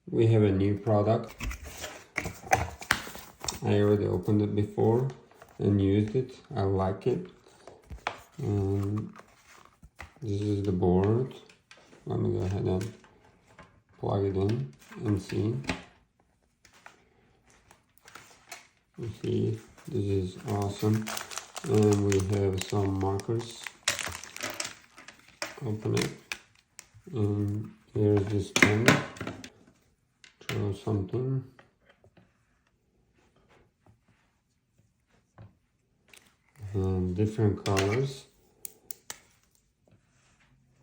we have a new product. I already opened it before and used it. I like it. And this is the board. Let me go ahead and plug it in and see. You see, this is awesome. And we have some markers. Open it. And here's this pen. Draw something. And different colors.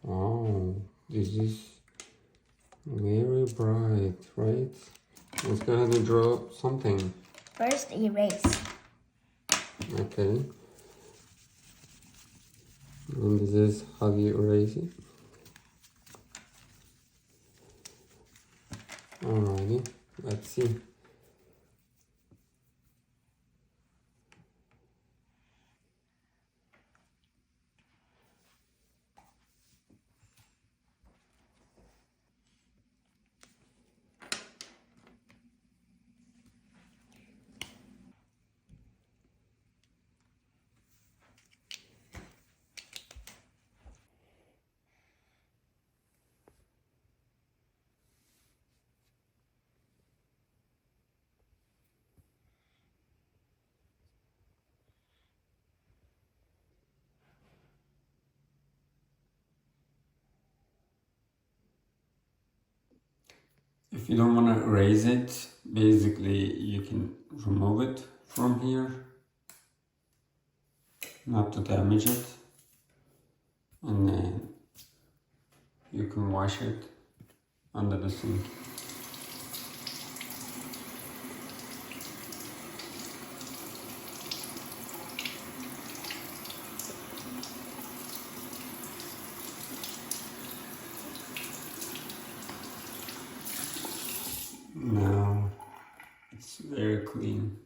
Oh, this is very bright, right? Let's go ahead and draw something. First, erase. Okay. And this is how you erase it. Alrighty, let's see. If you don't want to erase it, basically you can remove it from here, not to damage it, and then you can wash it under the sink. Now it's very clean.